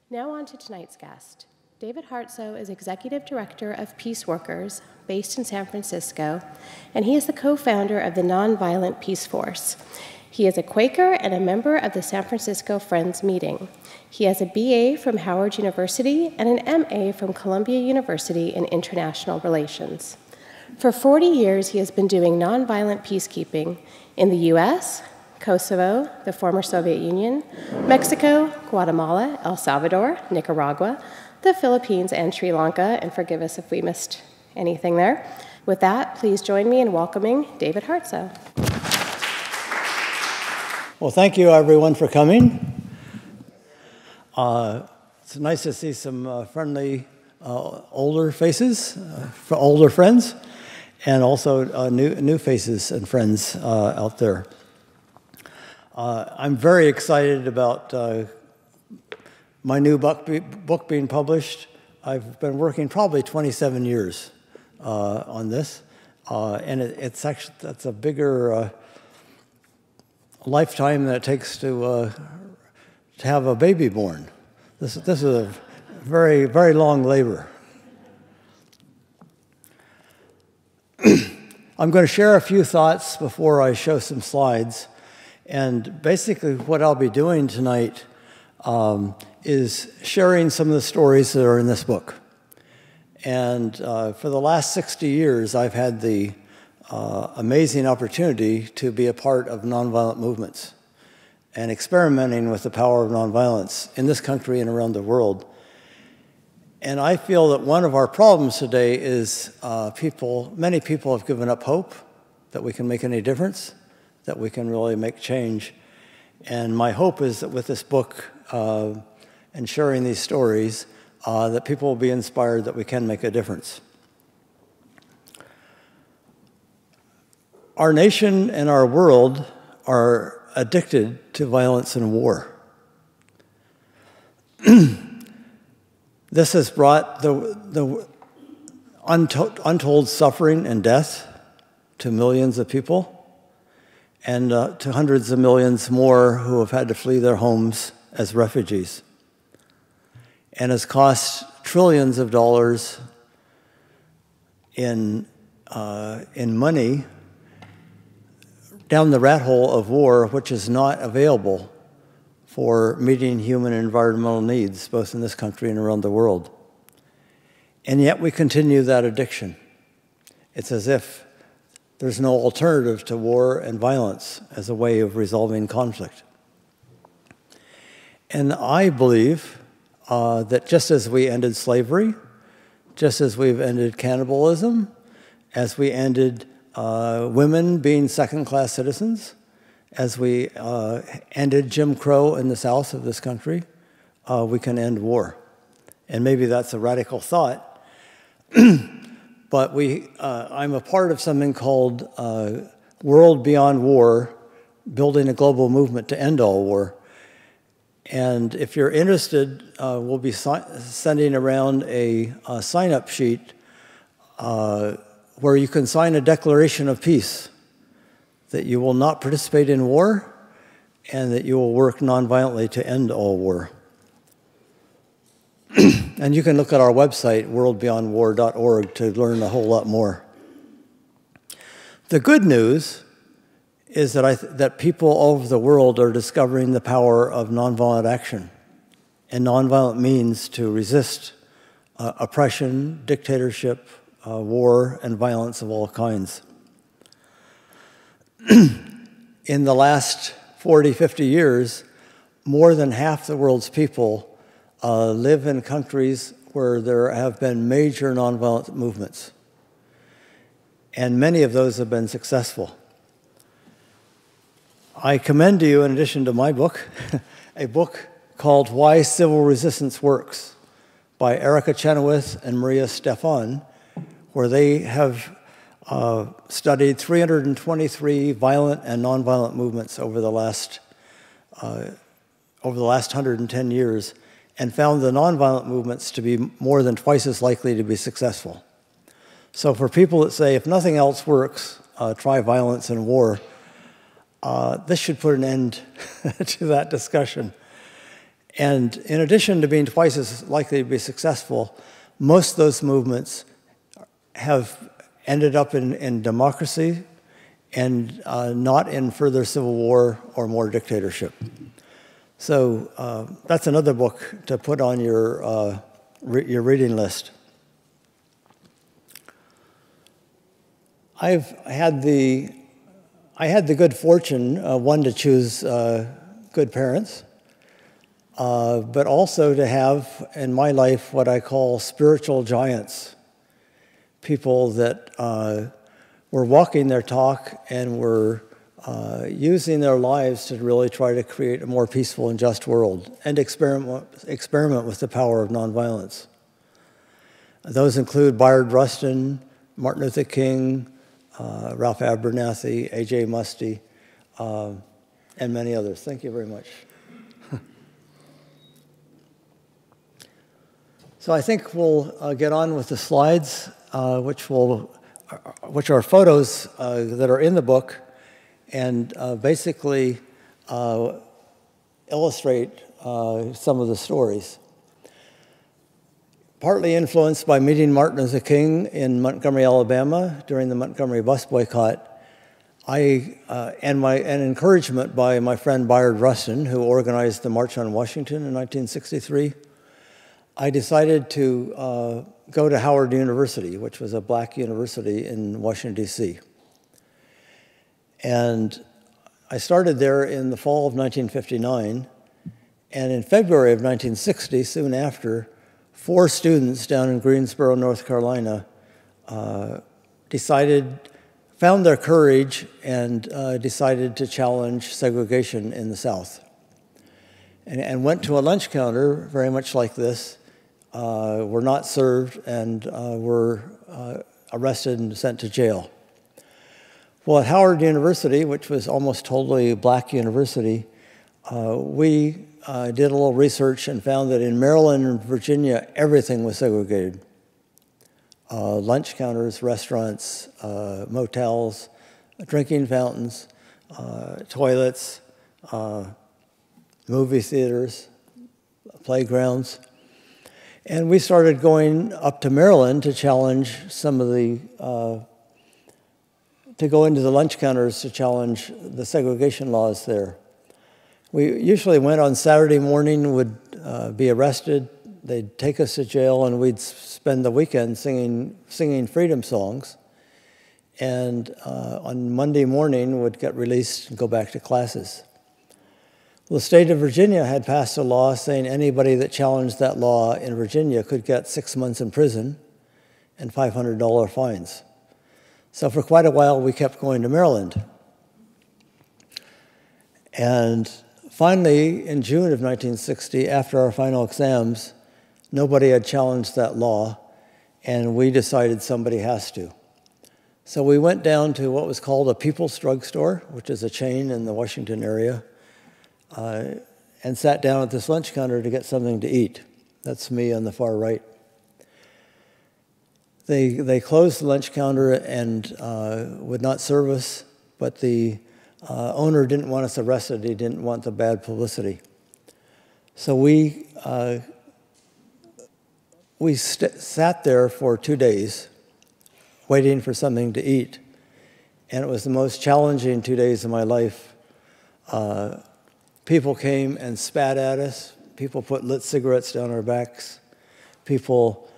Now on to tonight's guest. David Hartsough is Executive Director of Peace Workers, based in San Francisco, and he is the co-founder of the Nonviolent Peace Force. He is a Quaker and a member of the San Francisco Friends Meeting. He has a BA from Howard University and an MA from Columbia University in International Relations. For 40 years, he has been doing nonviolent peacekeeping in the US, Kosovo, the former Soviet Union, Mexico, Guatemala, El Salvador, Nicaragua, the Philippines, and Sri Lanka, and forgive us if we missed anything there. With that, please join me in welcoming David Hartsough. Well, thank you, everyone, for coming. It's nice to see some friendly older faces, older friends, and also new faces and friends out there. I'm very excited about my new book being published. I've been working probably 27 years on this, and that's a bigger lifetime than it takes to have a baby born. This is a very, very long labor. I'm going to share a few thoughts before I show some slides. And basically what I'll be doing tonight is sharing some of the stories that are in this book. And for the last 60 years, I've had the amazing opportunity to be a part of nonviolent movements and experimenting with the power of nonviolence in this country and around the world. And I feel that one of our problems today is many people have given up hope that we can make any difference, that we can really make change. And my hope is that with this book and sharing these stories, that people will be inspired that we can make a difference. Our nation and our world are addicted to violence and war. This has brought the untold suffering and death to millions of people, and to hundreds of millions more who have had to flee their homes as refugees, and has cost trillions of dollars in money down the rat hole of war, which is not available for meeting human and environmental needs, both in this country and around the world. And yet we continue that addiction. It's as if there's no alternative to war and violence as a way of resolving conflict. And I believe that just as we ended slavery, just as we've ended cannibalism, as we ended women being second-class citizens, as we ended Jim Crow in the South of this country, we can end war. And maybe that's a radical thought, but I'm a part of something called World Beyond War, building a global movement to end all war. And if you're interested, we'll be sending around a sign-up sheet where you can sign a declaration of peace, that you will not participate in war, and that you will work nonviolently to end all war. And you can look at our website, worldbeyondwar.org, to learn a whole lot more. The good news is that people all over the world are discovering the power of nonviolent action. And nonviolent means to resist oppression, dictatorship, war, and violence of all kinds. In the last 40, 50 years, more than half the world's people live in countries where there have been major nonviolent movements. And many of those have been successful. I commend to you, in addition to my book, a book called Why Civil Resistance Works by Erica Chenoweth and Maria Stefan, where they have studied 323 violent and nonviolent movements over the last 110 years, and found the nonviolent movements to be more than twice as likely to be successful. So for people that say, if nothing else works, try violence and war, this should put an end to that discussion. And in addition to being twice as likely to be successful, most of those movements have ended up in democracy and not in further civil war or more dictatorship. So that's another book to put on your reading list. I had the good fortune, one, to choose good parents, but also to have in my life what I call spiritual giants, people that were walking their talk and were using their lives to really try to create a more peaceful and just world and experiment with the power of nonviolence. Those include Bayard Rustin, Martin Luther King, Ralph Abernathy, A.J. Muste, and many others. Thank you very much. So I think we'll get on with the slides, which are photos that are in the book and basically illustrate some of the stories. Partly influenced by meeting Martin Luther King in Montgomery, Alabama during the Montgomery bus boycott, and encouragement by my friend Bayard Rustin, who organized the March on Washington in 1963, I decided to go to Howard University, which was a black university in Washington, D.C. And I started there in the fall of 1959, and in February of 1960, soon after, 4 students down in Greensboro, North Carolina, found their courage and decided to challenge segregation in the South. And went to a lunch counter very much like this, were not served, and were arrested and sent to jail. Well, at Howard University, which was almost totally a black university, we did a little research and found that in Maryland and Virginia, everything was segregated. Lunch counters, restaurants, motels, drinking fountains, toilets, movie theaters, playgrounds. And we started going up to Maryland to challenge some of the, to go into the lunch counters to challenge the segregation laws there. We usually went on Saturday morning, would be arrested, they'd take us to jail, and we'd spend the weekend singing freedom songs. And on Monday morning, would get released and go back to classes. Well, the state of Virginia had passed a law saying anybody that challenged that law in Virginia could get 6 months in prison and $500 fines. So for quite a while, we kept going to Maryland. And finally, in June of 1960, after our final exams, nobody had challenged that law, and we decided somebody has to. So we went down to what was called a People's Drugstore, which is a chain in the Washington area, and sat down at this lunch counter to get something to eat. That's me on the far right. They closed the lunch counter and would not serve us, but the owner didn't want us arrested. He didn't want the bad publicity. So we sat there for 2 days waiting for something to eat, and it was the most challenging 2 days of my life. People came and spat at us. People put lit cigarettes down our backs. People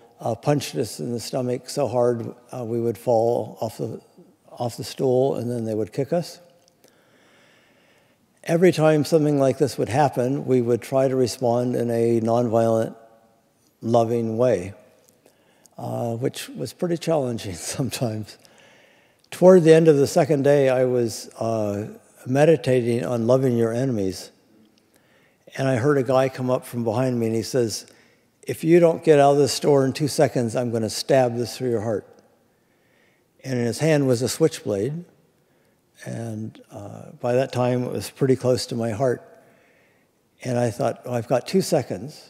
punched us in the stomach so hard we would fall off the stool, and then they would kick us. Every time something like this would happen, we would try to respond in a nonviolent, loving way, which was pretty challenging sometimes. Toward the end of the second day, I was meditating on loving your enemies. And I heard a guy come up from behind me, and he says, "If you don't get out of this store in 2 seconds, I'm going to stab this through your heart." And in his hand was a switchblade. And by that time, it was pretty close to my heart. And I thought, well, I've got 2 seconds.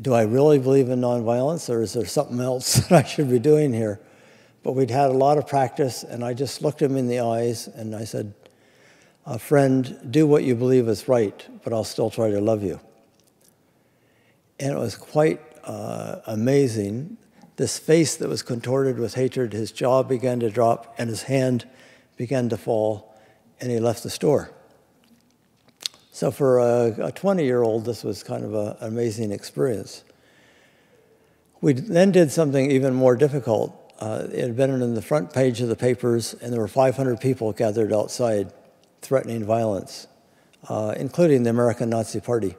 Do I really believe in nonviolence, or is there something else that I should be doing here? But we'd had a lot of practice, and I just looked him in the eyes, and I said, friend, do what you believe is right, but I'll still try to love you. And it was quite amazing. This face that was contorted with hatred, his jaw began to drop, and his hand began to fall, and he left the store. So for a 20-year-old, this was kind of an amazing experience. We then did something even more difficult. It had been in the front page of the papers, and there were 500 people gathered outside threatening violence, including the American Nazi Party.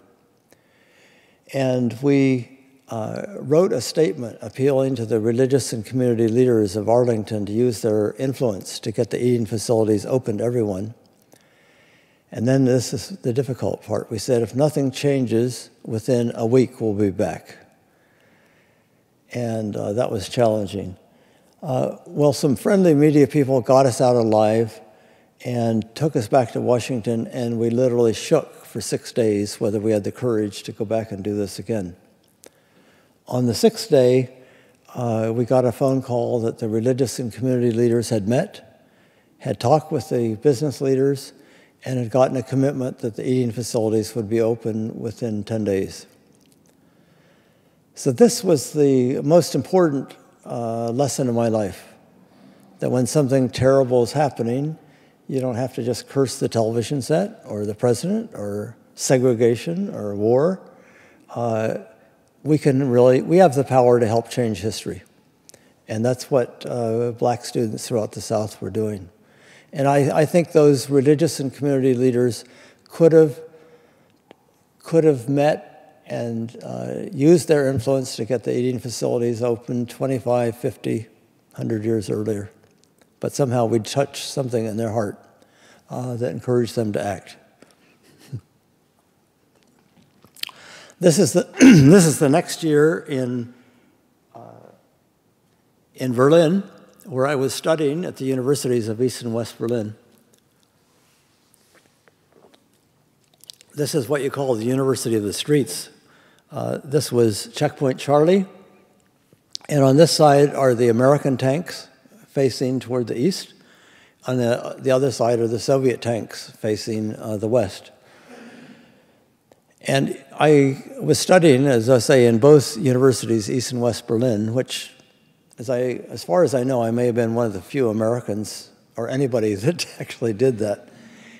And we wrote a statement appealing to the religious and community leaders of Arlington to use their influence to get the eating facilities open to everyone. And then this is the difficult part. We said, if nothing changes, within a week we'll be back. And that was challenging. Well, some friendly media people got us out alive and took us back to Washington, and we literally shook for 6 days whether we had the courage to go back and do this again. On the 6th day, we got a phone call that the religious and community leaders had met, had talked with the business leaders, and had gotten a commitment that the eating facilities would be open within 10 days. So this was the most important lesson in my life, that when something terrible is happening, you don't have to just curse the television set or the president or segregation or war. We have the power to help change history. And that's what black students throughout the South were doing. And I think those religious and community leaders could have met and used their influence to get the eating facilities open 25, 50, 100 years earlier. But somehow we touched something in their heart that encouraged them to act. This is the next year in Berlin, where I was studying at the universities of East and West Berlin. This is what you call the University of the Streets. This was Checkpoint Charlie, and on this side are the American tanks facing toward the east. On the other side are the Soviet tanks facing the west. And I was studying, as I say, in both universities, East and West Berlin, which, as far as I know, I may have been one of the few Americans or anybody that actually did that.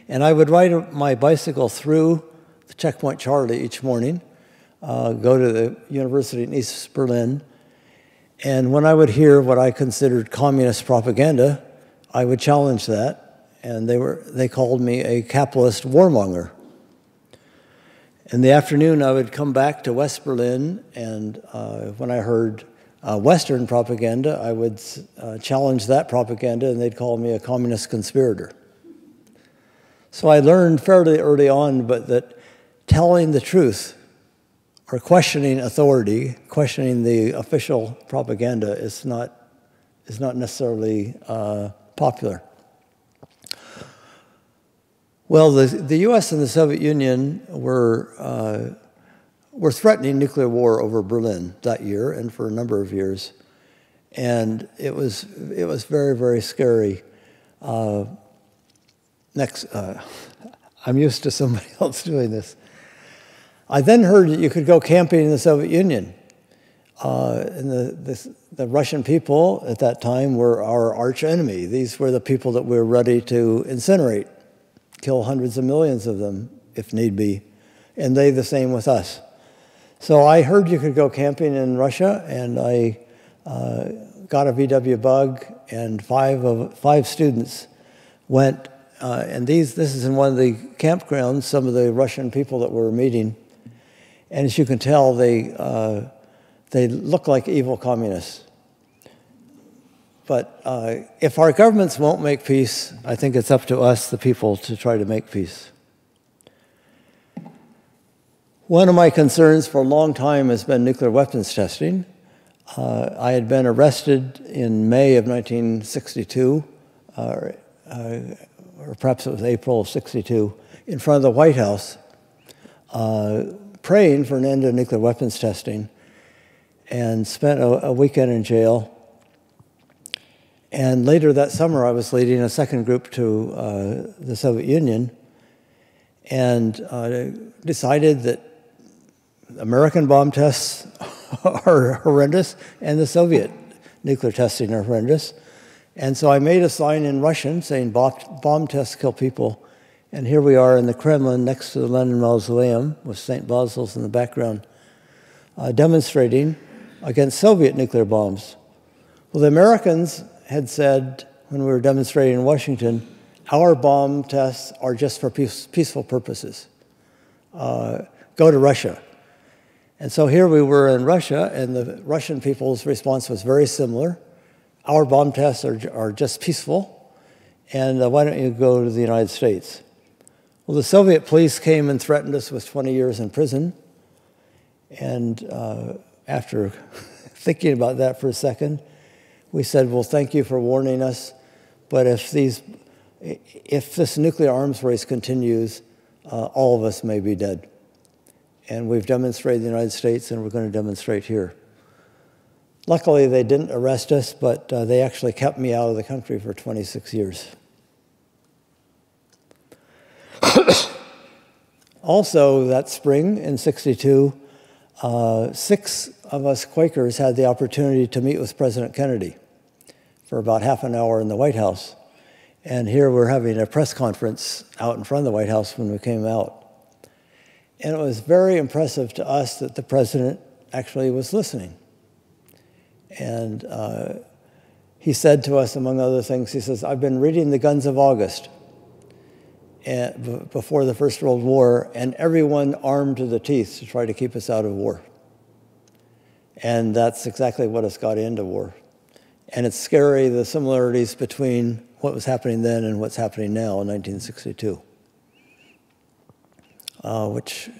And I would ride my bicycle through the Checkpoint Charlie each morning, go to the university in East Berlin, and when I would hear what I considered communist propaganda, I would challenge that, and they called me a capitalist warmonger. In the afternoon, I would come back to West Berlin, and when I heard Western propaganda, I would challenge that propaganda, and they'd call me a communist conspirator. So I learned fairly early on, but that telling the truth or questioning authority, questioning the official propaganda is not necessarily popular. Well, the U.S. and the Soviet Union were threatening nuclear war over Berlin that year and for a number of years, and it was very, very scary. I'm used to somebody else doing this. I then heard that you could go camping in the Soviet Union. And the Russian people at that time were our arch enemy. These were the people that we were ready to incinerate, kill hundreds of millions of them if need be, and they the same with us. So I heard you could go camping in Russia, and I got a VW Bug, and five students went. And this is in one of the campgrounds, some of the Russian people that were meeting. And as you can tell, they look like evil communists. But if our governments won't make peace, I think it's up to us, the people, to try to make peace. One of my concerns for a long time has been nuclear weapons testing. I had been arrested in May of 1962, or perhaps it was April of '62, in front of the White House, praying for an end to nuclear weapons testing, and spent a weekend in jail. And later that summer, I was leading a second group to the Soviet Union, and decided that American bomb tests are horrendous, and the Soviet nuclear testing are horrendous. And so I made a sign in Russian saying bomb tests kill people. And here we are in the Kremlin next to the Lenin Mausoleum with St. Basil's in the background, demonstrating against Soviet nuclear bombs. Well, the Americans had said when we were demonstrating in Washington, our bomb tests are just for peaceful purposes. Go to Russia. And so here we were in Russia, and the Russian people's response was very similar. Our bomb tests are just peaceful, and why don't you go to the United States? Well, the Soviet police came and threatened us with 20 years in prison. And after thinking about that for a second, we said, well, thank you for warning us, but if this nuclear arms race continues, all of us may be dead. And we've demonstrated in the United States, and we're going to demonstrate here. Luckily, they didn't arrest us, but they actually kept me out of the country for 26 years. Also, that spring in '62, 6 of us Quakers had the opportunity to meet with President Kennedy for about half an hour in the White House. And here we're having a press conference out in front of the White House when we came out. And it was very impressive to us that the president actually was listening. And he said to us, among other things, he says, I've been reading The Guns of August before the First World War, and everyone armed to the teeth to try to keep us out of war. And that's exactly what us got into war. And it's scary, the similarities between what was happening then and what's happening now in 1962. Which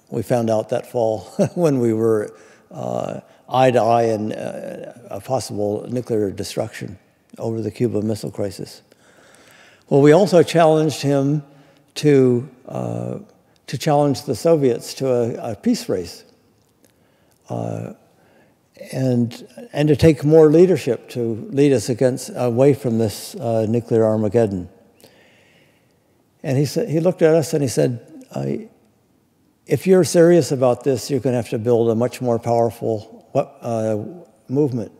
we found out that fall when we were eye to eye in a possible nuclear destruction over the Cuba Missile Crisis. Well, we also challenged him to challenge the Soviets to a peace race, and to take more leadership to lead us away from this nuclear Armageddon. And he looked at us and he said, if you're serious about this, you're going to have to build a much more powerful movement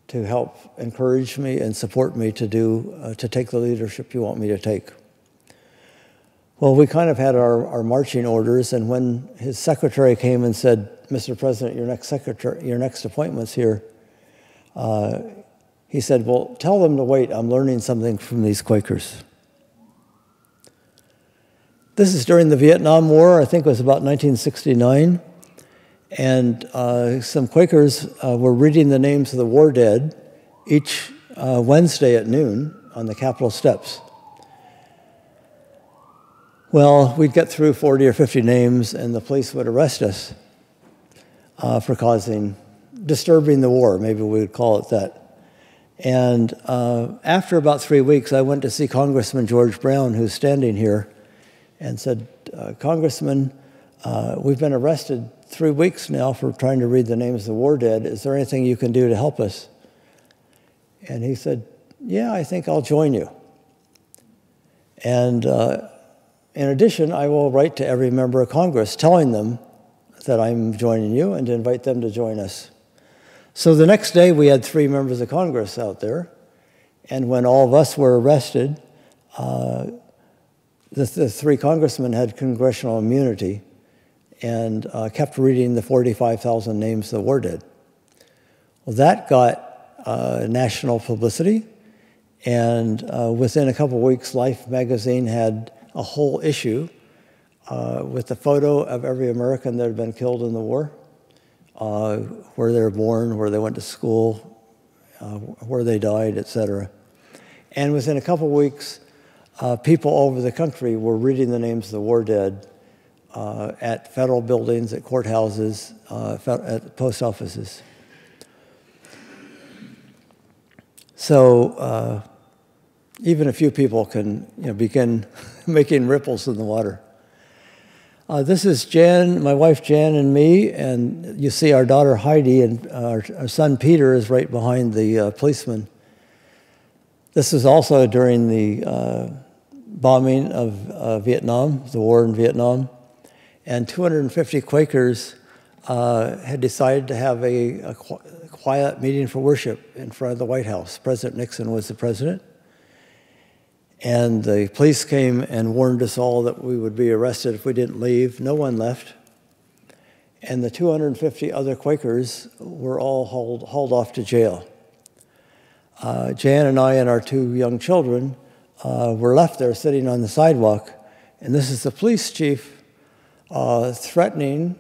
to help encourage me and support me to take the leadership you want me to take. Well, we kind of had our marching orders, and when his secretary came and said, Mr. President, your next appointment's here, he said, well, tell them to wait. I'm learning something from these Quakers. This is during the Vietnam War. I think it was about 1969. And some Quakers were reading the names of the war dead each Wednesday at noon on the Capitol steps. Well, we'd get through 40 or 50 names, and the police would arrest us for disturbing the war, maybe we would call it that. And after about 3 weeks, I went to see Congressman George Brown, who's standing here, and said, Congressman, we've been arrested 3 weeks now for trying to read the names of the war dead. Is there anything you can do to help us? And he said, yeah, I think I'll join you. And in addition, I will write to every member of Congress telling them that I'm joining you and to invite them to join us. So the next day, we had 3 members of Congress out there. And when all of us were arrested, the 3 congressmen had congressional immunity and kept reading the 45,000 names of the war dead. Well, that got national publicity, and within a couple of weeks, Life magazine had a whole issue with the photo of every American that had been killed in the war, where they were born, where they went to school, where they died, etc. And within a couple of weeks, people all over the country were reading the names of the war dead at federal buildings, at courthouses, at post offices. So even a few people can begin making ripples in the water. This is Jan, my wife Jan, and me, and you see our daughter Heidi, and our son Peter is right behind the policeman. This was also during the bombing of Vietnam, the war in Vietnam, and 250 Quakers had decided to have a quiet meeting for worship in front of the White House. President Nixon was the president. And the police came and warned us all that we would be arrested if we didn't leave. No one left. And the 250 other Quakers were all hauled off to jail. Jan and I and our 2 young children were left there sitting on the sidewalk. And this is the police chief threatening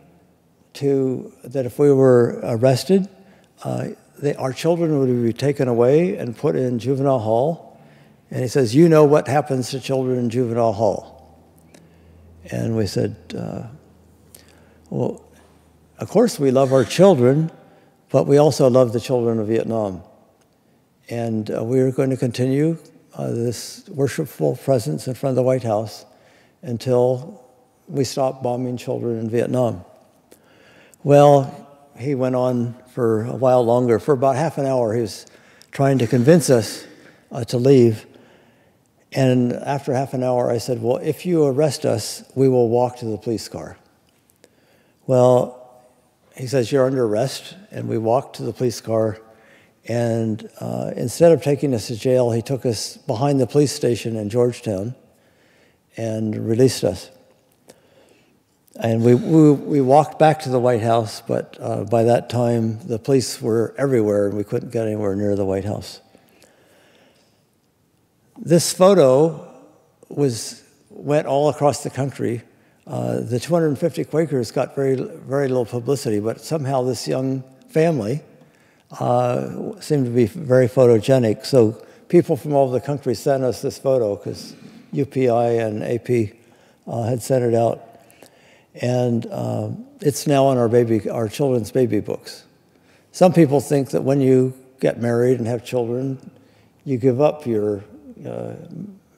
that if we were arrested, our children would be taken away and put in juvenile hall. And he says, you know what happens to children in juvenile hall. And we said, well, of course we love our children, but we also love the children of Vietnam. And we are going to continue this worshipful presence in front of the White House until we stop bombing children in Vietnam. Well, he went on for a while longer. For about half an hour, he was trying to convince us to leave. And after half an hour, I said, well, if you arrest us, we will walk to the police car. Well, he says, you're under arrest. And we walked to the police car. And instead of taking us to jail, he took us behind the police station in Georgetown and released us. And we walked back to the White House, but by that time, the police were everywhere, and we couldn't get anywhere near the White House. This photo went all across the country. The 250 Quakers got very little publicity, but somehow this young family seemed to be very photogenic. So people from all over the country sent us this photo because UPI and AP had sent it out. And it's now on our children's baby books. Some people think that when you get married and have children, you give up your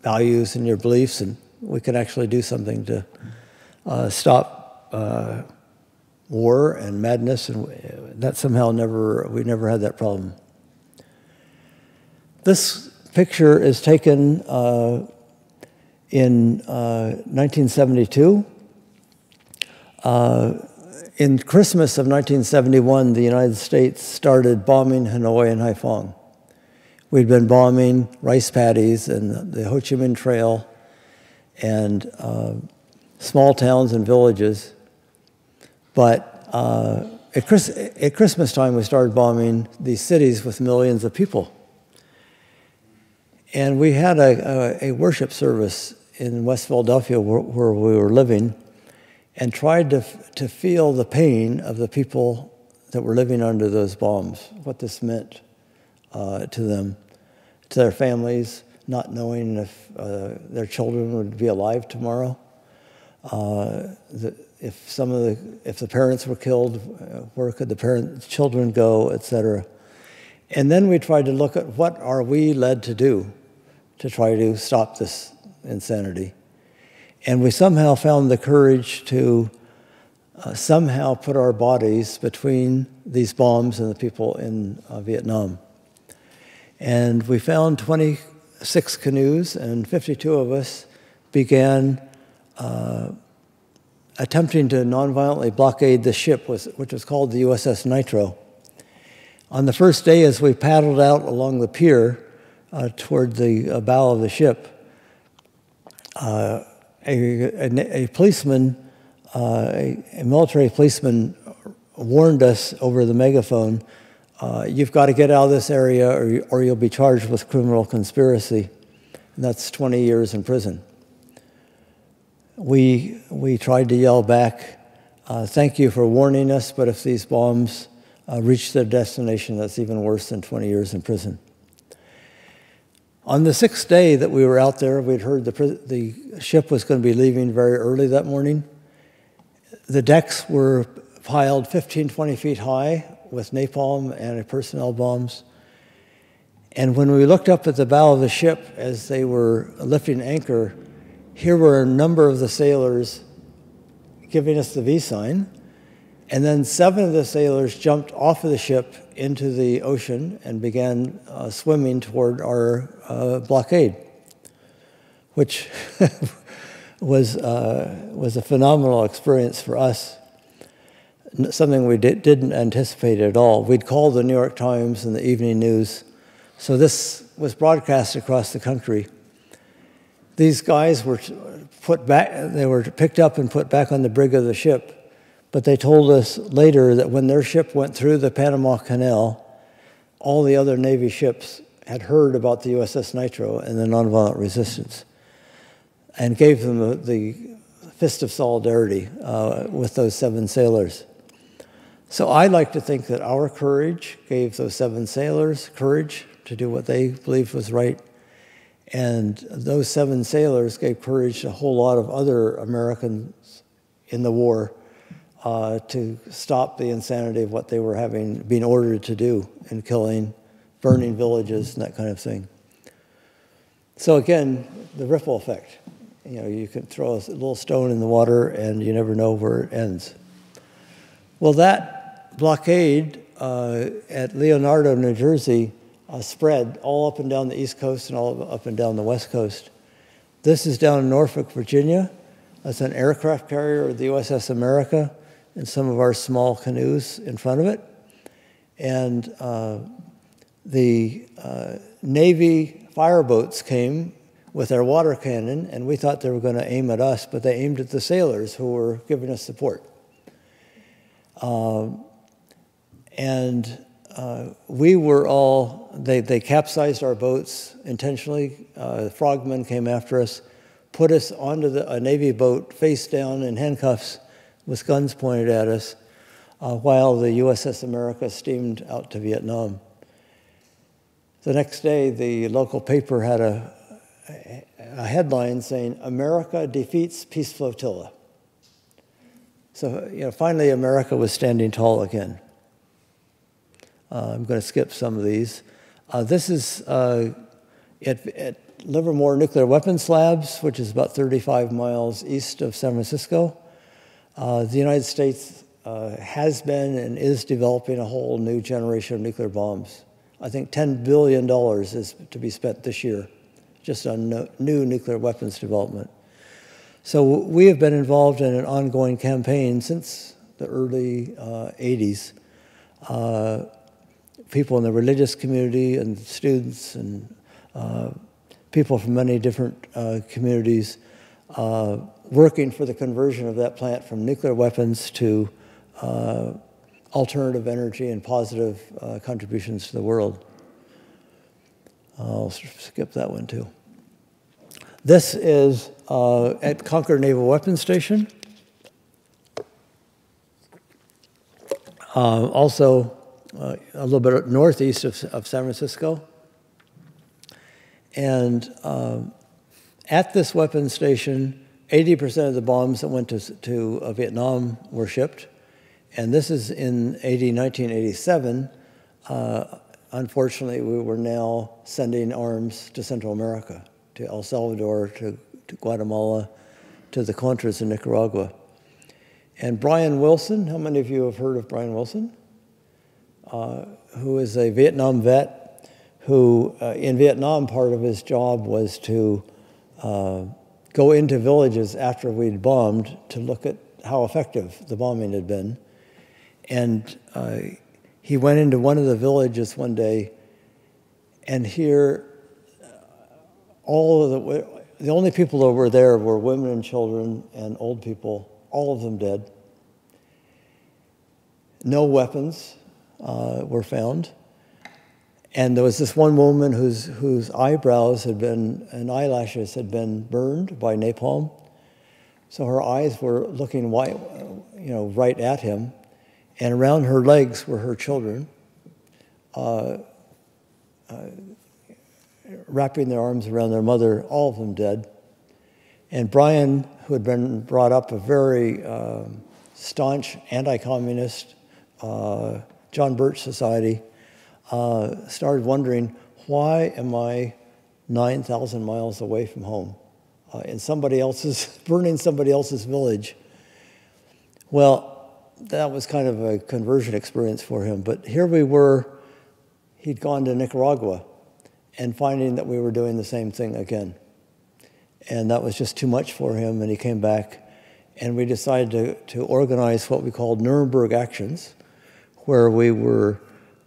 values and your beliefs, and we can actually do something to stop war and madness, and that somehow we never had that problem. This picture is taken in 1972. In Christmas of 1971, the United States started bombing Hanoi and Haiphong. We'd been bombing rice paddies and the Ho Chi Minh Trail and small towns and villages. But at Christmas time, we started bombing these cities with millions of people. And we had a worship service in West Philadelphia where we were living, and tried to feel the pain of the people that were living under those bombs, what this meant to them, to their families, not knowing if their children would be alive tomorrow, if the parents were killed, where could the children go, etc. And then we tried to look at what are we led to do to try to stop this insanity. And we somehow found the courage to somehow put our bodies between these bombs and the people in Vietnam. And we found 26 canoes, and 52 of us began attempting to nonviolently blockade the ship, which was called the USS Nitro. On the first day, as we paddled out along the pier toward the bow of the ship, a policeman, a military policeman, warned us over the megaphone, you've got to get out of this area or you'll be charged with criminal conspiracy. And that's 20 years in prison. We tried to yell back, thank you for warning us, but if these bombs reach their destination, that's even worse than 20 years in prison. On the 6th day that we were out there, we'd heard the ship was going to be leaving very early that morning. The decks were piled 15, 20 feet high with napalm and anti-personnel bombs. And when we looked up at the bow of the ship as they were lifting anchor, here were a number of the sailors giving us the V sign. And then 7 of the sailors jumped off of the ship into the ocean and began swimming toward our blockade, which was a phenomenal experience for us, something we didn't anticipate at all. We'd called the New York Times and the Evening News, so this was broadcast across the country. These guys were put back, they were picked up and put back on the brig of the ship, but they told us later that when their ship went through the Panama Canal, all the other Navy ships had heard about the USS Nitro and the nonviolent resistance and gave them the fist of solidarity with those 7 sailors. So I like to think that our courage gave those 7 sailors courage to do what they believed was right, and those 7 sailors gave courage to a whole lot of other Americans in the war to stop the insanity of what they were being ordered to do in killing, burning villages, and that kind of thing. So again, the ripple effect. You know, you can throw a little stone in the water and you never know where it ends. Well, that blockade at Leonardo, New Jersey, spread all up and down the East Coast and all up and down the West Coast. This is down in Norfolk, Virginia. That's an aircraft carrier, the USS America, and some of our small canoes in front of it. And the Navy fireboats came with their water cannon, and we thought they were going to aim at us, but they aimed at the sailors who were giving us support. We were all, they capsized our boats intentionally. Frogmen came after us, put us onto a Navy boat face down in handcuffs with guns pointed at us while the USS America steamed out to Vietnam. The next day, the local paper had a headline saying, "America defeats peace flotilla." So, you know, finally America was standing tall again. I'm going to skip some of these. This is at Livermore Nuclear Weapons Labs, which is about 35 miles east of San Francisco. The United States has been and is developing a whole new generation of nuclear bombs. I think $10 billion is to be spent this year just on new nuclear weapons development. So we have been involved in an ongoing campaign since the early 80s. People in the religious community and students and people from many different communities working for the conversion of that plant from nuclear weapons to alternative energy and positive contributions to the world. I'll skip that one too. This is at Concord Naval Weapons Station. Also a little bit northeast of San Francisco. And at this weapons station, 80% of the bombs that went to Vietnam were shipped. And this is in 1987. Unfortunately, we were now sending arms to Central America, to El Salvador, to Guatemala, to the Contras in Nicaragua. And Brian Wilson, how many of you have heard of Brian Wilson? Who is a Vietnam vet who, in Vietnam, part of his job was to go into villages after we'd bombed to look at how effective the bombing had been. And he went into one of the villages one day, and here, the only people that were there were women and children and old people, all of them dead. No weapons were found. And there was this one woman whose eyebrows and eyelashes had been burned by napalm. So her eyes were looking white, right at him. And around her legs were her children, wrapping their arms around their mother, all of them dead. And Brian, who had been brought up a very staunch anti-communist, John Birch society, started wondering, why am I 9,000 miles away from home in burning somebody else's village? Well, that was kind of a conversion experience for him. But here we were, he'd gone to Nicaragua and finding that we were doing the same thing again. And that was just too much for him, and he came back. And we decided to organize what we called Nuremberg Actions, where we were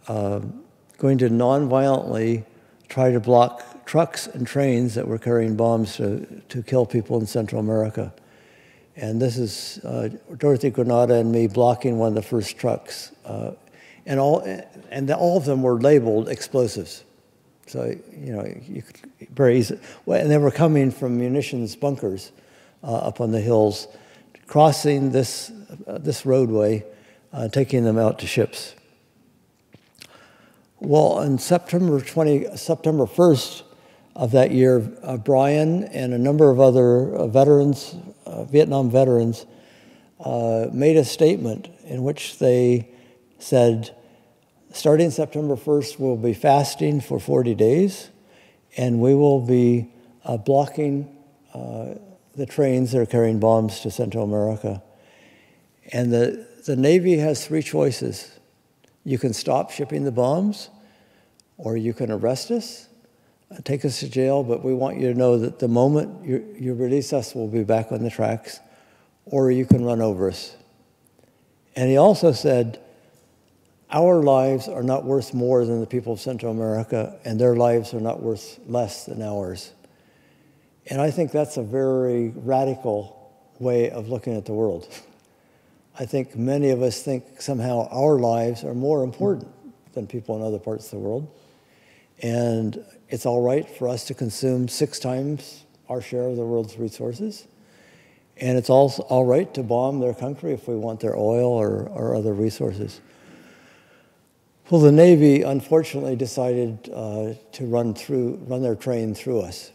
going to nonviolently try to block trucks and trains that were carrying bombs to kill people in Central America. And this is Dorothy Granada and me blocking one of the first trucks. And all of them were labeled explosives. So, you know, you could very easily, well, and they were coming from munitions bunkers up on the hills, crossing this roadway, taking them out to ships. Well, on September 1st of that year, Brian and a number of other veterans, Vietnam veterans, made a statement in which they said, starting September 1st, we'll be fasting for 40 days, and we will be blocking the trains that are carrying bombs to Central America. And the Navy has three choices. You can stop shipping the bombs, or you can arrest us, take us to jail, but we want you to know that the moment you release us, we'll be back on the tracks, or you can run over us. And he also said, our lives are not worth more than the people of Central America, and their lives are not worth less than ours. And I think that's a very radical way of looking at the world. I think many of us think somehow our lives are more important than people in other parts of the world. And it's all right for us to consume 6 times our share of the world's resources. And it's also all right to bomb their country if we want their oil or other resources. Well, the Navy, unfortunately, decided to run their train through us,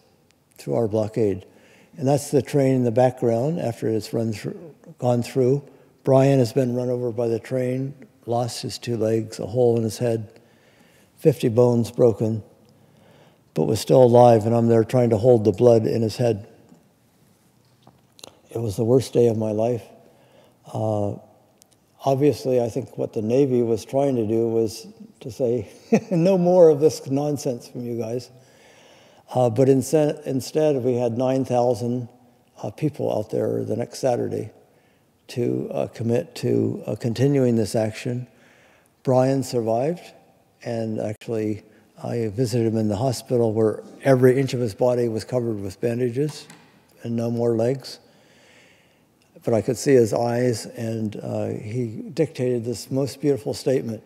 through our blockade. And that's the train in the background after it's gone through. Brian has been run over by the train, lost his 2 legs, a hole in his head, 50 bones broken, but was still alive, and I'm there trying to hold the blood in his head. It was the worst day of my life. Obviously, I think what the Navy was trying to do was to say, no more of this nonsense from you guys. But instead, we had 9,000 people out there the next Saturday to commit to continuing this action. Brian survived, and actually, I visited him in the hospital where every inch of his body was covered with bandages and no more legs. But I could see his eyes, and he dictated this most beautiful statement.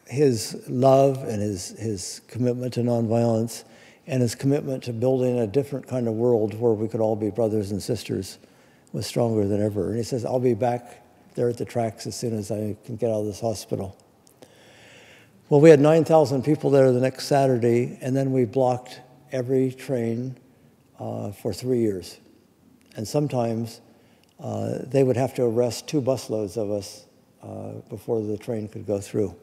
His love and his commitment to nonviolence and his commitment to building a different kind of world where we could all be brothers and sisters was stronger than ever. And he says, I'll be back there at the tracks as soon as I can get out of this hospital. Well, we had 9,000 people there the next Saturday, and then we blocked every train for 3 years. And sometimes they would have to arrest 2 busloads of us before the train could go through.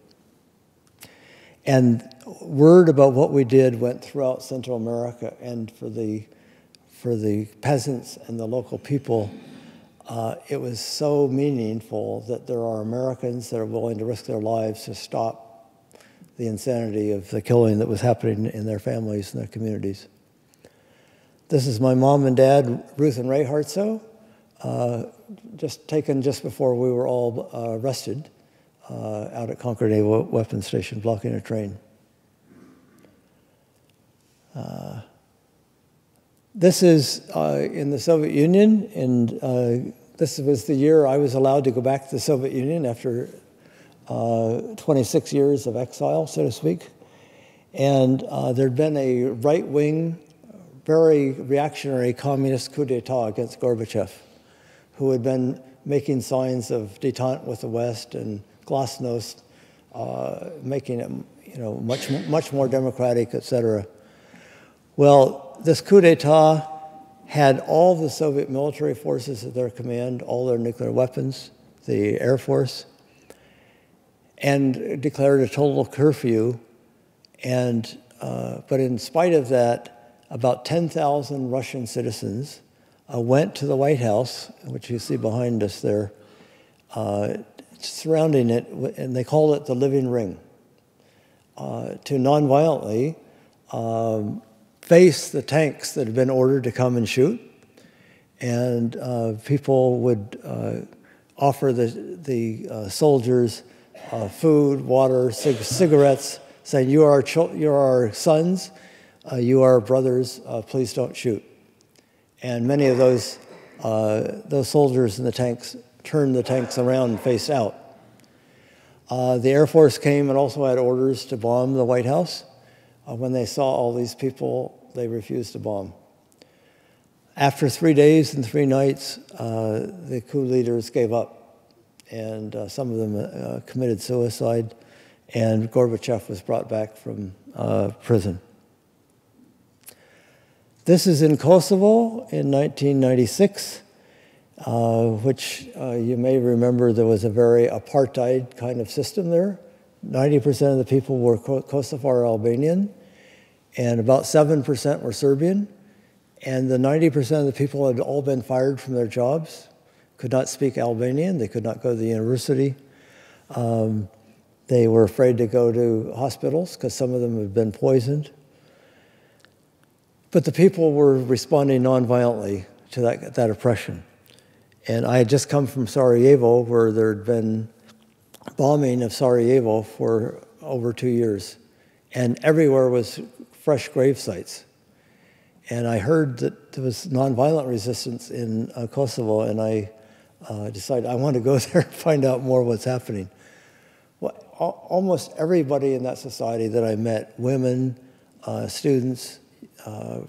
And word about what we did went throughout Central America, and for the peasants and the local people, it was so meaningful that there are Americans that are willing to risk their lives to stop the insanity of the killing that was happening in their families and their communities. This is my mom and dad, Ruth and Ray Hartsough, taken just before we were all arrested out at Concord Naval Weapons Station, blocking a train. This is in the Soviet Union, and this was the year I was allowed to go back to the Soviet Union after 26 years of exile, so to speak. And there'd been a right-wing, very reactionary communist coup d'etat against Gorbachev, who had been making signs of détente with the West and glasnost, making it much more democratic, et cetera. Well, this coup d'etat had all the Soviet military forces at their command, all their nuclear weapons, the Air Force, and declared a total curfew. And but in spite of that, about 10,000 Russian citizens went to the White House, which you see behind us there, surrounding it, and they called it the living ring, to nonviolently face the tanks that had been ordered to come and shoot. And people would offer the soldiers food, water, cigarettes, saying, you're our sons, you are our brothers, please don't shoot. And many of those soldiers in the tanks turned the tanks around and faced out. The Air Force came and also had orders to bomb the White House. When they saw all these people, they refused to bomb. After 3 days and 3 nights, the coup leaders gave up, and some of them committed suicide, and Gorbachev was brought back from prison. This is in Kosovo in 1996, which you may remember there was a very apartheid kind of system there. 90% of the people were Kosovar Albanian, and about 7% were Serbian. And the 90% of the people had all been fired from their jobs, could not speak Albanian, they could not go to the university. They were afraid to go to hospitals because some of them had been poisoned. But the people were responding nonviolently to that oppression. And I had just come from Sarajevo, where there had been bombing of Sarajevo for over 2 years. And everywhere was fresh grave sites. And I heard that there was nonviolent resistance in Kosovo, and I decided I want to go there and find out more what's happening. Well, almost everybody in that society that I met, women, students,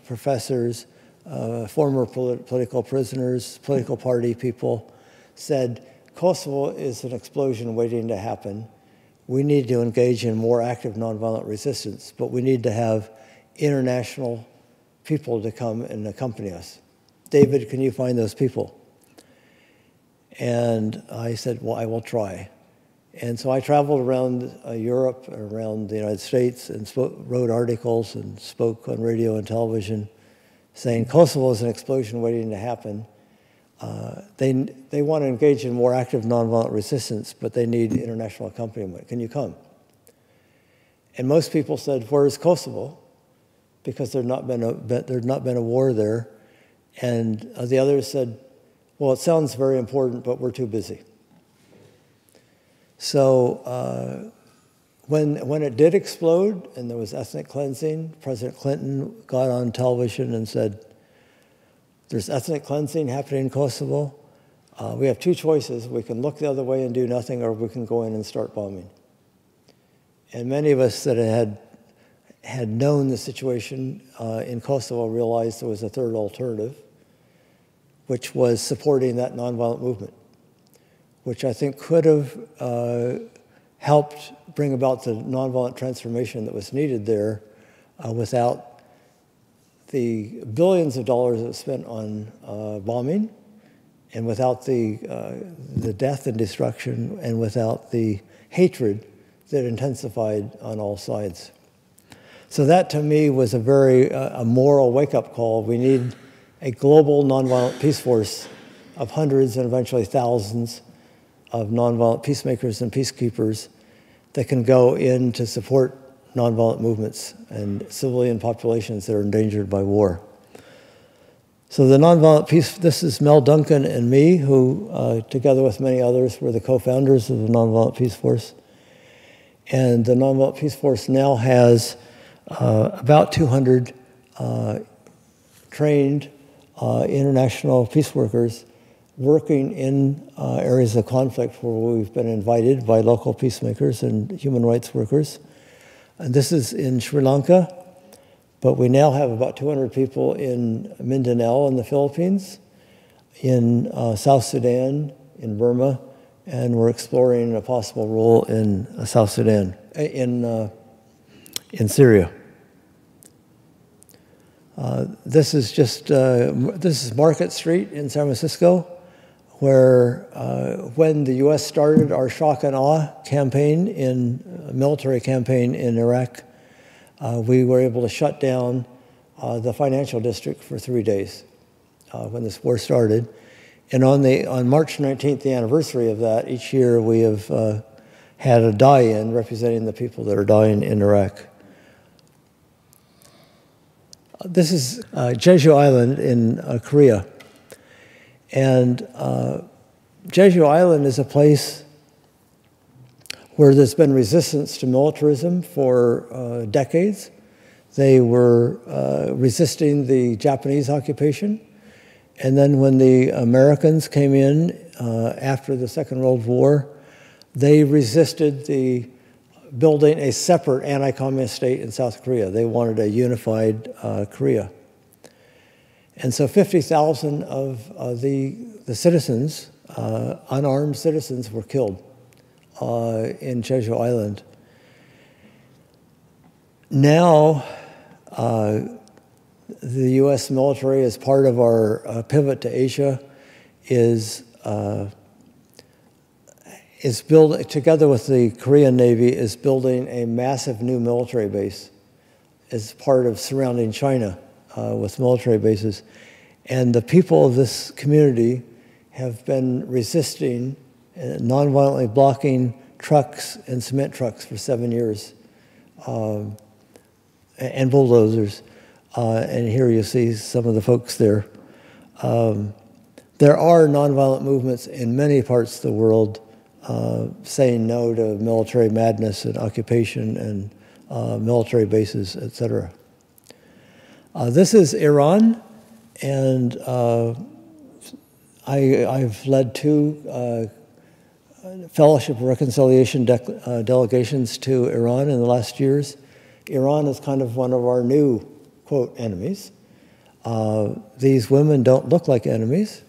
professors, former political prisoners, political party people, said, Kosovo is an explosion waiting to happen. We need to engage in more active nonviolent resistance, but we need to have international people to come and accompany us. David, can you find those people? And I said, well, I will try. And so I traveled around Europe, around the United States, and wrote articles and spoke on radio and television saying Kosovo is an explosion waiting to happen. They want to engage in more active nonviolent resistance, but they need international accompaniment. Can you come? And most people said, where is Kosovo? Because there'd not been a war there. And the others said, well, it sounds very important, but we're too busy. So when it did explode and there was ethnic cleansing, President Clinton got on television and said, there's ethnic cleansing happening in Kosovo. We have 2 choices. We can look the other way and do nothing, or we can go in and start bombing. And many of us that had known the situation in Kosovo realized there was a third alternative, which was supporting that nonviolent movement, which I think could have helped bring about the nonviolent transformation that was needed there without the billions of dollars that was spent on bombing, and without the death and destruction, and without the hatred that intensified on all sides. So that, to me, was a very a moral wake-up call. We need a global nonviolent peace force of hundreds and eventually thousands of nonviolent peacemakers and peacekeepers that can go in to support nonviolent movements and civilian populations that are endangered by war. So the nonviolent peace, this is Mel Duncan and me, who, together with many others, were the co-founders of the Nonviolent Peace Force. And the Nonviolent Peace Force now has about 200 trained international peace workers working in areas of conflict where we've been invited by local peacemakers and human rights workers. And this is in Sri Lanka, but we now have about 200 people in Mindanao in the Philippines, in South Sudan, in Burma, and we're exploring a possible role in South Sudan, in Syria. This is just, this is Market Street in San Francisco, where when the U.S. started our shock and awe campaign, military campaign in Iraq, we were able to shut down the financial district for 3 days when this war started. And on March 19th, the anniversary of that, each year we have had a die-in representing the people that are dying in Iraq. This is Jeju Island in Korea. And Jeju Island is a place where there's been resistance to militarism for decades. They were resisting the Japanese occupation. And then when the Americans came in after the Second World War, they resisted the building a separate anti-communist state in South Korea. They wanted a unified Korea. And so 50,000 of the citizens, unarmed citizens, were killed in Jeju Island. Now, the U.S. military, as part of our pivot to Asia, is building, together with the Korean Navy, is building a massive new military base as part of surrounding China with military bases. And the people of this community have been resisting, nonviolently blocking trucks and cement trucks for 7 years, and bulldozers. And here you see some of the folks there. There are nonviolent movements in many parts of the world saying no to military madness and occupation and military bases, etc. This is Iran, and I've led 2 Fellowship of Reconciliation delegations to Iran in the last years. Iran is kind of one of our new, quote, enemies. These women don't look like enemies,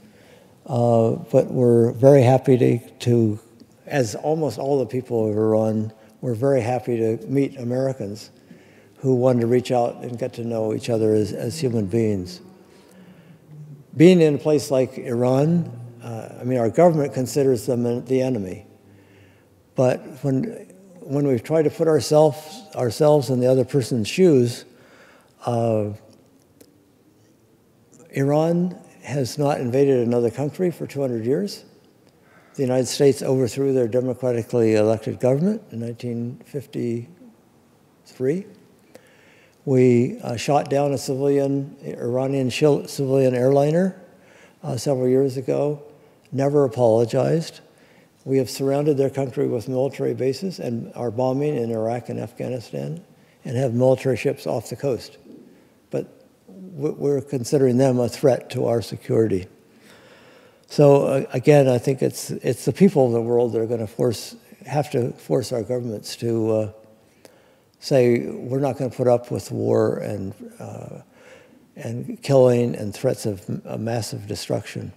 but we're very happy to, as almost all the people of Iran, we're very happy to meet Americans who wanted to reach out and get to know each other as human beings. Being in a place like Iran, I mean, our government considers them the enemy. But when we've tried to put ourselves in the other person's shoes, Iran has not invaded another country for 200 years. The United States overthrew their democratically elected government in 1953. We shot down a Iranian civilian airliner several years ago, never apologized. We have surrounded their country with military bases and are bombing in Iraq and Afghanistan and have military ships off the coast. But we're considering them a threat to our security. So again, I think it's the people of the world that are going to have to force our governments to say we're not going to put up with war and killing and threats of massive destruction.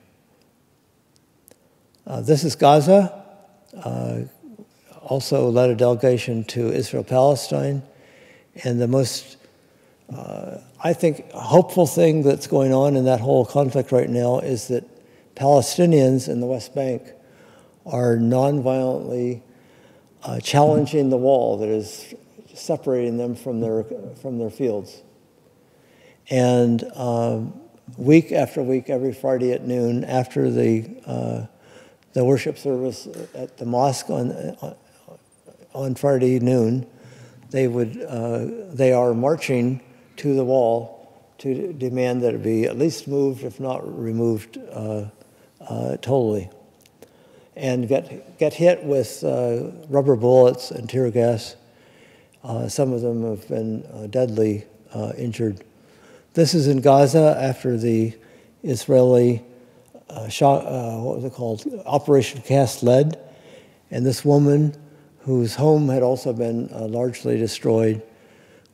This is Gaza. Also led a delegation to Israel-Palestine, and the most I think hopeful thing that's going on in that whole conflict right now is that Palestinians in the West Bank are nonviolently challenging the wall that is separating them from their fields. And week after week, every Friday at noon, after the worship service at the mosque on Friday noon, they are marching to the wall to demand that it be at least moved, if not removed totally, and get hit with rubber bullets and tear gas. Some of them have been deadly injured. This is in Gaza after the Israeli what was it called? Operation Cast Lead. And this woman, whose home had also been largely destroyed,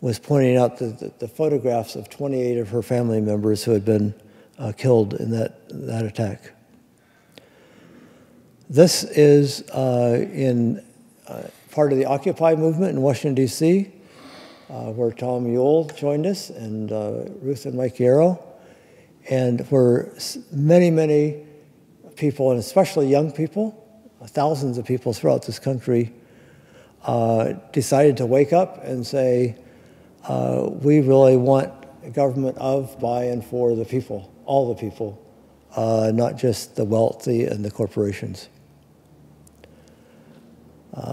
was pointing out the photographs of 28 of her family members who had been killed in that attack. This is in part of the Occupy movement in Washington, D.C., where Tom Ewell joined us, and Ruth and Mike Yarrow, and where many, many people, and especially young people, thousands of people throughout this country, decided to wake up and say, we really want a government of, by, and for the people, all the people, not just the wealthy and the corporations.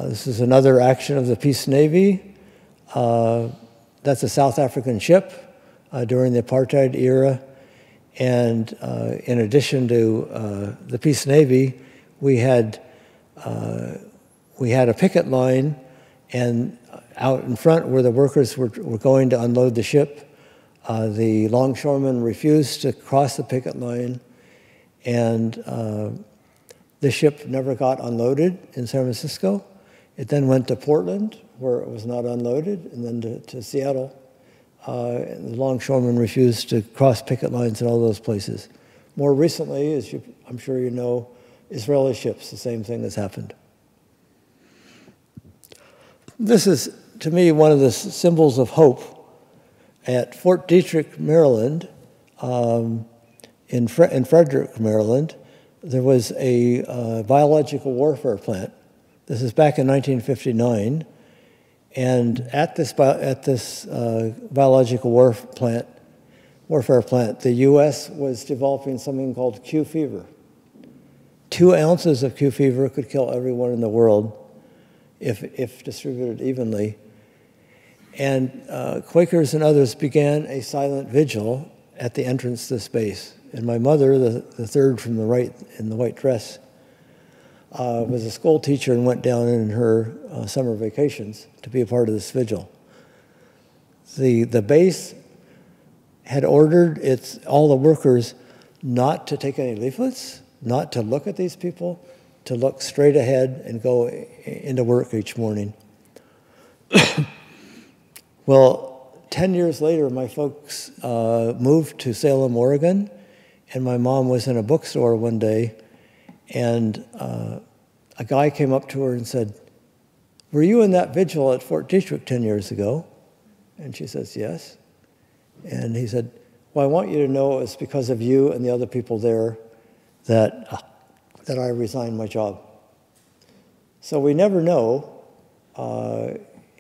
This is another action of the Peace Navy. That's a South African ship during the apartheid era. And in addition to the Peace Navy, we had a picket line, and out in front where the workers were going to unload the ship, the longshoremen refused to cross the picket line, and the ship never got unloaded in San Francisco. It then went to Portland, where it was not unloaded, and then to Seattle. And the longshoremen refused to cross picket lines in all those places. More recently, as I'm sure you know, Israeli ships, the same thing has happened. This is, to me, one of the symbols of hope. At Fort Detrick, Maryland, in Frederick, Maryland, there was a biological warfare plant. This is back in 1959. And at this biological warfare plant, the U.S. was developing something called Q fever. 2 ounces of Q fever could kill everyone in the world if distributed evenly. And Quakers and others began a silent vigil at the entrance to this base. And my mother, the third from the right in the white dress, was a school teacher and went down in her summer vacations to be a part of this vigil. The base had ordered all the workers not to take any leaflets, not to look at these people, to look straight ahead and go into work each morning. Well, 10 years later, my folks moved to Salem, Oregon, and my mom was in a bookstore one day, and a guy came up to her and said, "Were you in that vigil at Fort Detrick 10 years ago?" And she says, "Yes." And he said, "Well, I want you to know it's because of you and the other people there that I resigned my job." So we never know,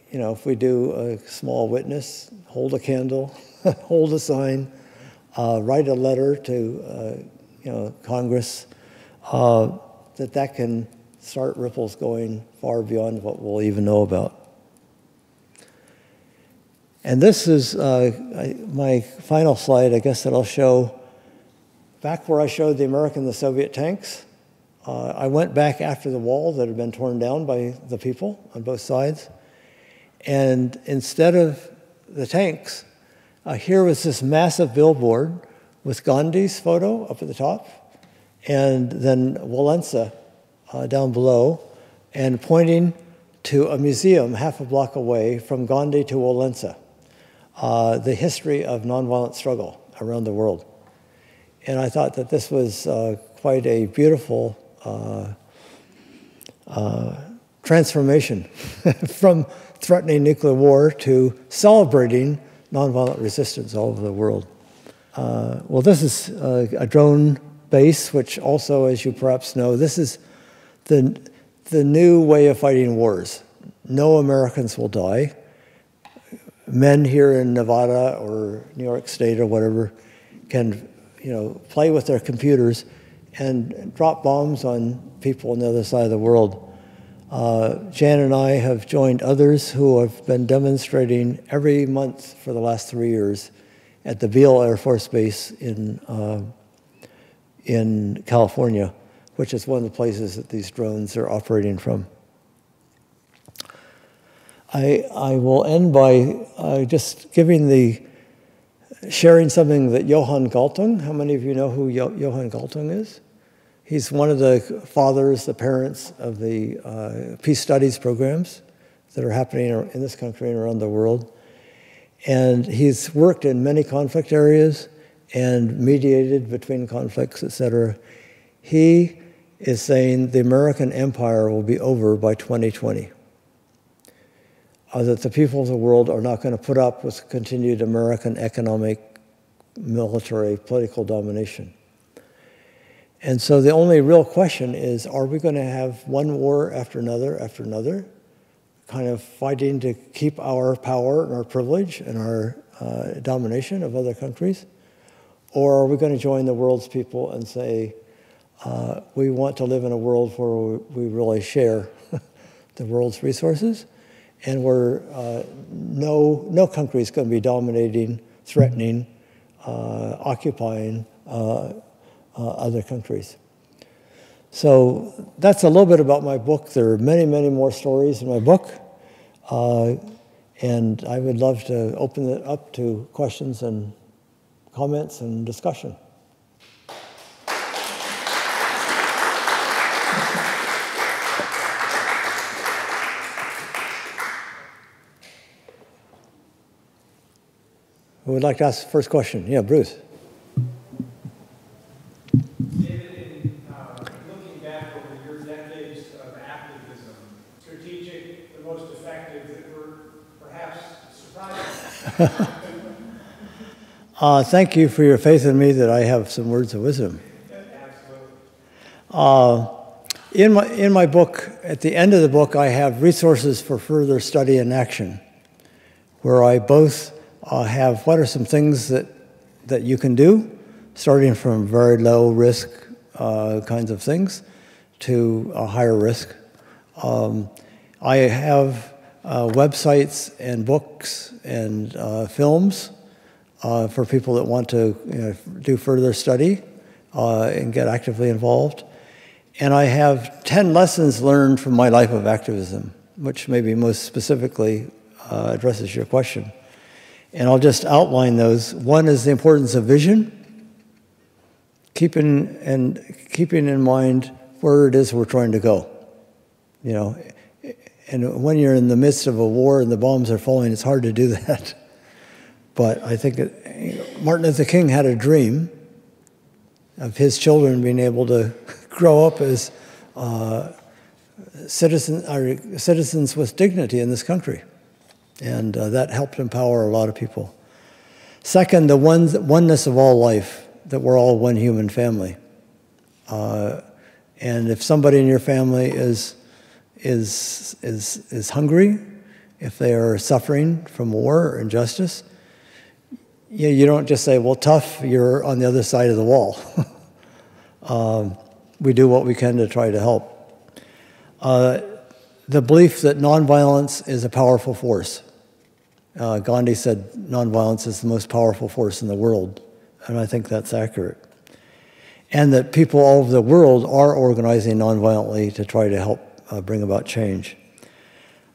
if we do a small witness, hold a candle, hold a sign, write a letter to Congress, that can start ripples going far beyond what we'll even know about. And this is my final slide, I guess, that I'll show. Back where I showed the American and the Soviet tanks, I went back after the wall that had been torn down by the people on both sides. And instead of the tanks, here was this massive billboard with Gandhi's photo up at the top, and then Walesa down below, and pointing to a museum half a block away from Gandhi to Walesa, the history of nonviolent struggle around the world. And I thought that this was quite a beautiful transformation from threatening nuclear war to celebrating nonviolent resistance all over the world. Well, this is a drone base, which also, as you perhaps know, this is the new way of fighting wars. No Americans will die. Men here in Nevada or New York State or whatever can, play with their computers and drop bombs on people on the other side of the world. Jan and I have joined others who have been demonstrating every month for the last 3 years at the Beale Air Force Base in California, which is one of the places that these drones are operating from. I will end by just sharing something that Johan Galtung. How many of you know who Johan Galtung is? He's one of the fathers, the parents of the peace studies programs that are happening in this country and around the world. And he's worked in many conflict areas and mediated between conflicts, etc. He is saying the American empire will be over by 2020. That the people of the world are not going to put up with continued American economic, military, political domination. And so the only real question is, are we going to have one war after another, kind of fighting to keep our power and our privilege and our domination of other countries? Or are we going to join the world's people and say, we want to live in a world where we really share the world's resources, and where no country is going to be dominating, threatening, occupying other countries. So that's a little bit about my book. There are many, many more stories in my book, and I would love to open it up to questions and comments and discussion. Who would like to ask the first question? Yeah, Bruce. David, looking back over your decades of activism, strategic, the most effective, that were perhaps surprising. Thank you for your faith in me that I have some words of wisdom. Absolutely. In my book, at the end of the book, I have resources for further study and action, where I both have what are some things that you can do, starting from very low risk kinds of things to a higher risk. I have websites and books and films for people that want to do further study and get actively involved. And I have 10 lessons learned from my life of activism, which maybe most specifically addresses your question. And I'll just outline those. One is the importance of vision, keeping in mind where it is we're trying to go. And when you're in the midst of a war and the bombs are falling, it's hard to do that. But I think Martin Luther King had a dream of his children being able to grow up as citizens with dignity in this country. And that helped empower a lot of people. Second, the oneness of all life, that we're all one human family. And if somebody in your family is hungry, if they are suffering from war or injustice, you don't just say, well, tough, you're on the other side of the wall. We do what we can to try to help. The belief that nonviolence is a powerful force. Gandhi said nonviolence is the most powerful force in the world, and I think that's accurate. And that people all over the world are organizing nonviolently to try to help bring about change.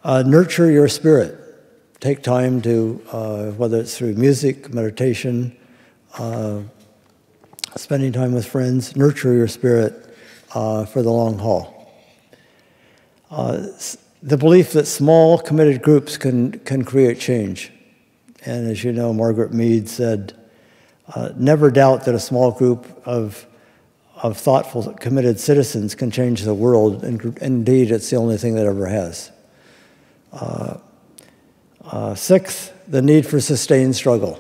Nurture your spirit. Take time to, whether it's through music, meditation, spending time with friends, nurture your spirit for the long haul. The belief that small, committed groups can create change. And as you know, Margaret Mead said, never doubt that a small group of thoughtful, committed citizens can change the world, and indeed, it's the only thing that ever has. Sixth, the need for sustained struggle.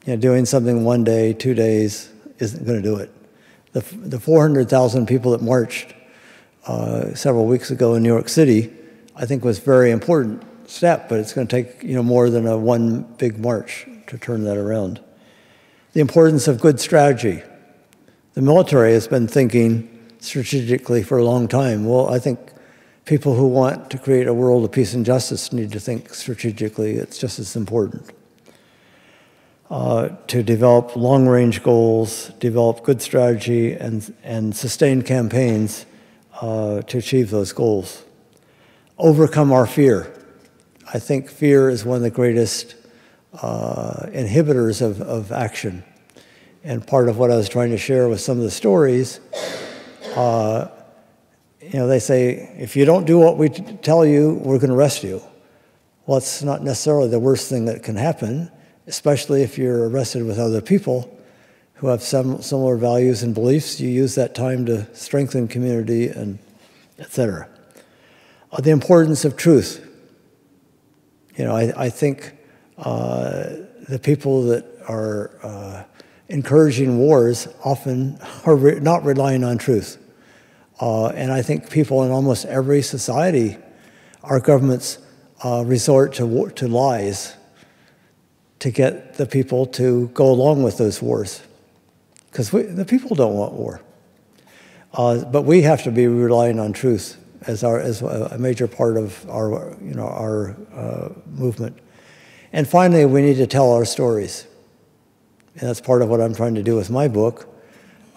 Doing something one day, 2 days, isn't going to do it. The 400,000 people that marched several weeks ago in New York City, I think was a very important step, but it's going to take more than one big march to turn that around. The importance of good strategy. The military has been thinking strategically for a long time. Well, I think people who want to create a world of peace and justice need to think strategically. It's just as important. To develop long-range goals, develop good strategy, and sustain campaigns to achieve those goals. Overcome our fear. I think fear is one of the greatest inhibitors of action. And part of what I was trying to share with some of the stories, they say, if you don't do what we tell you, we're going to arrest you. Well, it's not necessarily the worst thing that can happen, especially if you're arrested with other people who have similar values and beliefs. You use that time to strengthen community, and et cetera. The importance of truth. I think the people that are encouraging wars often are not relying on truth. And I think people in almost every society, our governments resort to lies to get the people to go along with those wars. because the people don't want war. But we have to be relying on truth as a major part of our movement. And finally, we need to tell our stories. And that's part of what I'm trying to do with my book.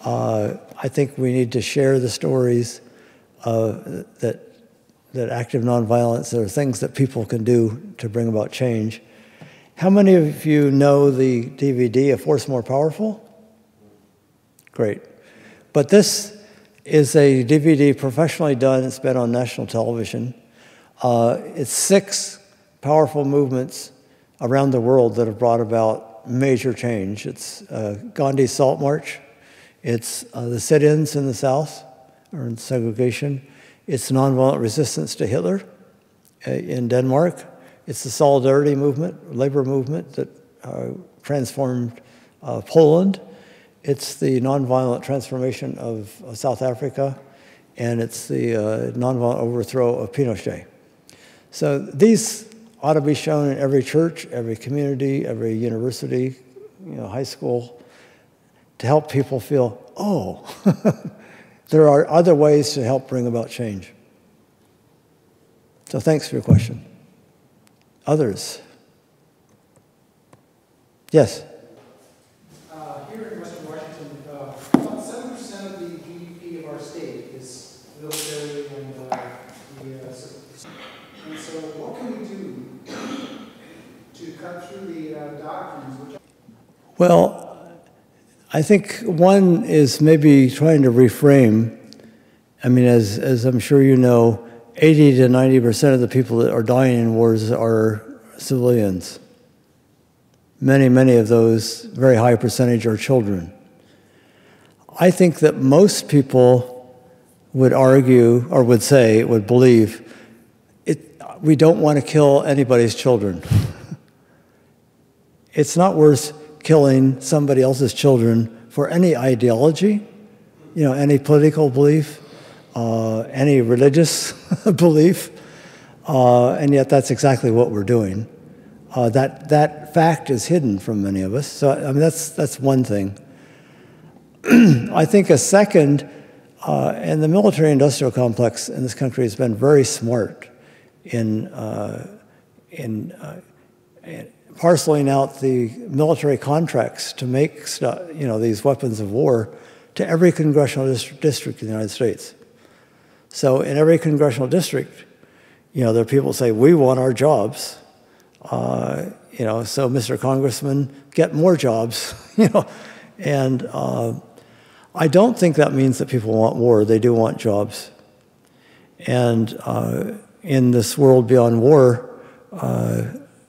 I think we need to share the stories that active nonviolence are things that people can do to bring about change. How many of you know the DVD, A Force More Powerful? Great. But this is a DVD professionally done. It's been on national television. It's 6 powerful movements around the world that have brought about major change. It's Gandhi's Salt March. It's the sit-ins in the South, or in segregation. It's nonviolent resistance to Hitler in Denmark. It's the Solidarity movement, labor movement that transformed Poland. It's the nonviolent transformation of South Africa, and it's the nonviolent overthrow of Pinochet. So these ought to be shown in every church, every community, every university, high school, to help people feel, oh, there are other ways to help bring about change. So thanks for your question. Others? Yes? Here in Western Washington, about 7% of the GDP of our state is military and and so what can we do to cut through the doctrines? Well, I think one is maybe trying to reframe. I mean, as I'm sure you know, 80 to 90% of the people that are dying in wars are civilians. Many, many of those, very high percentage, are children. I think that most people would argue, or would say, would believe, we don't want to kill anybody's children. It's not worth killing somebody else's children for any ideology, any political belief, any religious belief, and yet that's exactly what we're doing. That fact is hidden from many of us. So I mean, that's one thing. I think a second, and the military-industrial complex in this country has been very smart in parceling out the military contracts to make these weapons of war to every congressional district in the United States. So in every congressional district, there are people who say, we want our jobs. So Mr. Congressman, get more jobs, And I don't think that means that people want war. They do want jobs. And in this World Beyond War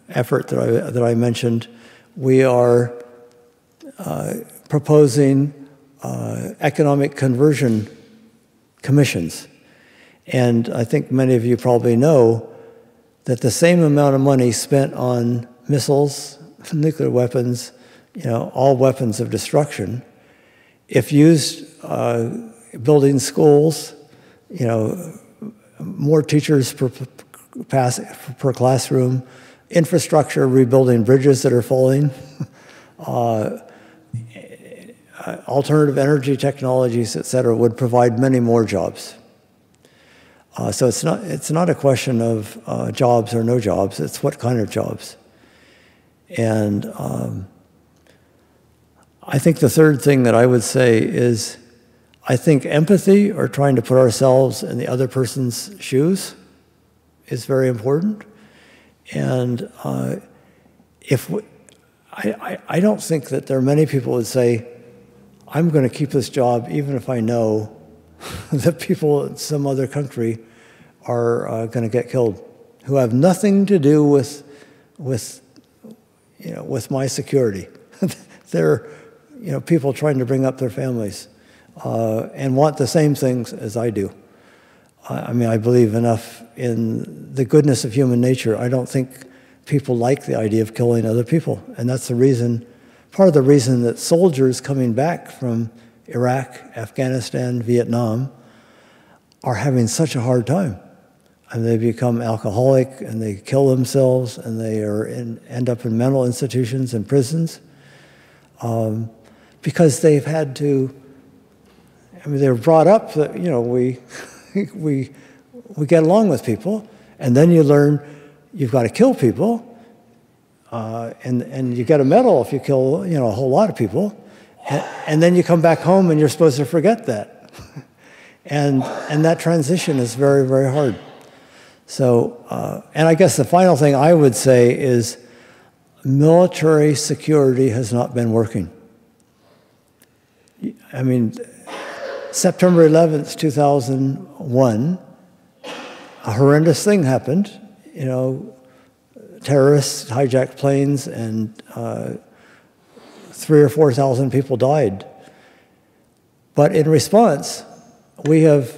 effort that I mentioned, we are proposing economic conversion commissions. And I think many of you probably know that the same amount of money spent on missiles, nuclear weapons, all weapons of destruction, if used building schools, more teachers per classroom, infrastructure, rebuilding bridges that are falling, alternative energy technologies, et cetera, would provide many more jobs. So it's not a question of jobs or no jobs, it's what kind of jobs. And I think the third thing that I would say is, I think empathy, or trying to put ourselves in the other person's shoes, is very important. And I don't think that there are many people who would say, I'm going to keep this job even if I know that people in some other country are going to get killed, who have nothing to do with my security. They're people trying to bring up their families and want the same things as I do. I mean, I believe enough in the goodness of human nature. I don't think people like the idea of killing other people, and that's the reason. Part of the reason that soldiers coming back from Iraq, Afghanistan, Vietnam are having such a hard time. And they become alcoholic, and they kill themselves, and they end up in mental institutions and prisons. because they've had to, I mean, they're brought up that, you know, we get along with people, and then you learn you've got to kill people, and you get a medal if you kill, you know, a whole lot of people, and then you come back home and you're supposed to forget that. And that transition is very, very hard. So, and I guess the final thing I would say is military security has not been working. I mean, September 11th, 2001, a horrendous thing happened. You know, terrorists hijacked planes, and 3,000 or 4,000 people died. But in response, we have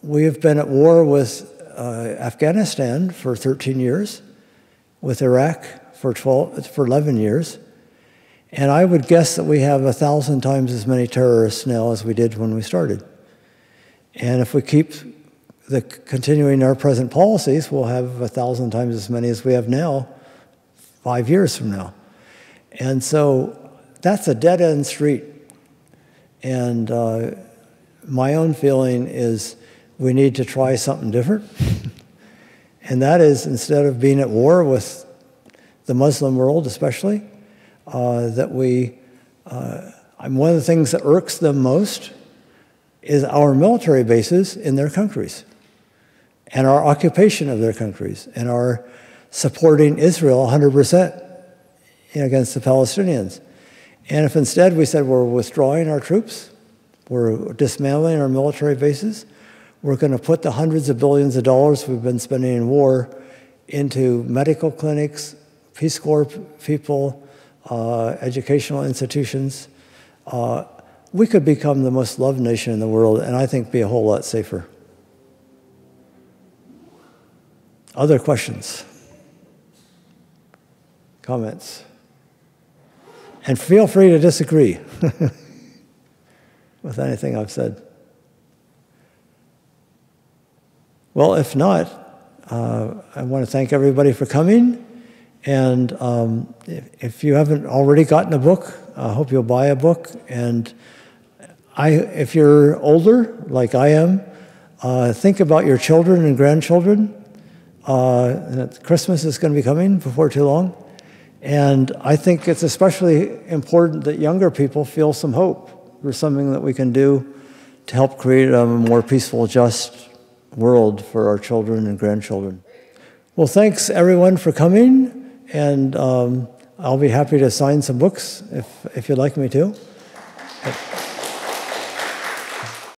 been at war with Afghanistan for 13 years, with Iraq for 11 years, and I would guess that we have 1,000 times as many terrorists now as we did when we started. And if we keep continuing our present policies, we'll have 1,000 times as many as we have now 5 years from now. And so that's a dead-end street. And my own feeling is we need to try something different. And that is, instead of being at war with the Muslim world especially, that one of the things that irks them most is our military bases in their countries, and our occupation of their countries, and our supporting Israel 100% against the Palestinians. And if instead we said we're withdrawing our troops, we're dismantling our military bases, we're going to put the hundreds of billions of dollars we've been spending in war into medical clinics, Peace Corps people, educational institutions, we could become the most loved nation in the world, and I think be a whole lot safer. Other questions? Comments? And feel free to disagree with anything I've said. Well, if not, I want to thank everybody for coming. And if you haven't already gotten a book, I hope you'll buy a book. And if you're older, like I am, think about your children and grandchildren. Christmas is going to be coming before too long. And I think it's especially important that younger people feel some hope for something that we can do to help create a more peaceful, just world for our children and grandchildren. Well, thanks everyone for coming. And I'll be happy to sign some books if you'd like me to.